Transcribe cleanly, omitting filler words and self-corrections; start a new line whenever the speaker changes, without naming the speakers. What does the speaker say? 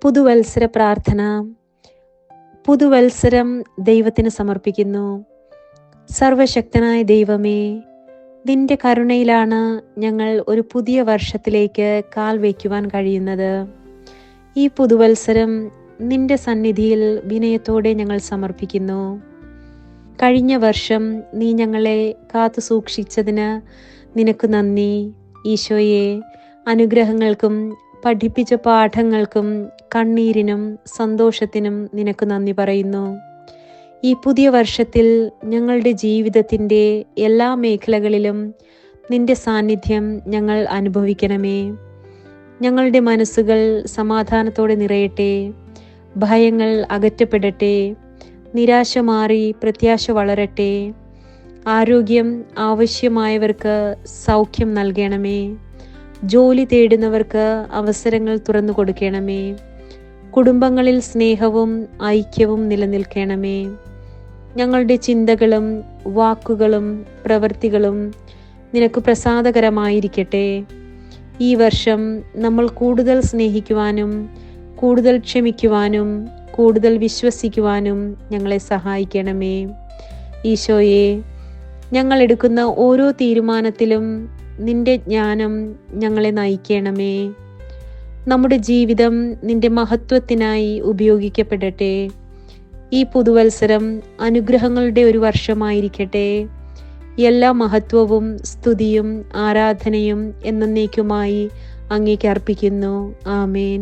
പുതുവത്സര പ്രാർത്ഥന. പുതുവത്സരം ദൈവത്തിന് സമർപ്പിക്കുന്നു. സർവശക്തനായ ദൈവമേ, നിന്റെ കരുണയിലാണ് ഞങ്ങൾ ഒരു പുതിയ വർഷത്തിലേക്ക് കാൽ വയ്ക്കുവാൻ കഴിയുന്നത്. ഈ പുതുവത്സരം നിന്റെ സന്നിധിയിൽ വിനയത്തോടെ ഞങ്ങൾ സമർപ്പിക്കുന്നു. കഴിഞ്ഞ വർഷം നീ ഞങ്ങളെ കാത്തു സൂക്ഷിച്ചതിന് നിനക്ക് നന്ദി. ഈശോയെ, അനുഗ്രഹങ്ങൾക്കും പഠിപ്പിച്ച പാഠങ്ങൾക്കും കണ്ണീരിനും സന്തോഷത്തിനും നിനക്ക് നന്ദി പറയുന്നു. ഈ പുതിയ വർഷത്തിൽ ഞങ്ങളുടെ ജീവിതത്തിൻ്റെ എല്ലാ മേഖലകളിലും നിന്റെ സാന്നിധ്യം ഞങ്ങൾ അനുഭവിക്കണമേ. ഞങ്ങളുടെ മനസ്സുകൾ സമാധാനത്തോടെ നിറയട്ടെ, ഭയങ്ങൾ അകറ്റപ്പെടട്ടെ, നിരാശ മാറി പ്രത്യാശ വളരട്ടെ. ആരോഗ്യം ആവശ്യമായവർക്ക് സൗഖ്യം നൽകണമേ. ജോലി തേടുന്നവർക്ക് അവസരങ്ങൾ തുറന്നു കൊടുക്കണമേ. കുടുംബങ്ങളിൽ സ്നേഹവും ഐക്യവും നിലനിൽക്കണമേ. ഞങ്ങളുടെ ചിന്തകളും വാക്കുകളും പ്രവൃത്തികളും നിനക്ക് പ്രസാദകരമായിരിക്കട്ടെ. ഈ വർഷം നമ്മൾ കൂടുതൽ സ്നേഹിക്കുവാനും കൂടുതൽ ക്ഷമിക്കുവാനും കൂടുതൽ വിശ്വസിക്കുവാനും ഞങ്ങളെ സഹായിക്കണമേ. ഈശോയെ, ഞങ്ങൾ എടുക്കുന്ന ഓരോ തീരുമാനത്തിലും നിന്റെ ജ്ഞാനം ഞങ്ങളെ നയിക്കണമേ. നമ്മുടെ ജീവിതം നിന്റെ മഹത്വത്തിനായി ഉപയോഗിക്കപ്പെടട്ടെ. ഈ പുതുവത്സരം അനുഗ്രഹങ്ങളുടെ ഒരു വർഷമായിരിക്കട്ടെ. എല്ലാ മഹത്വവും സ്തുതിയും ആരാധനയും എന്നേക്കുമായി അങ്ങേക്ക് അർപ്പിക്കുന്നു. ആമേൻ.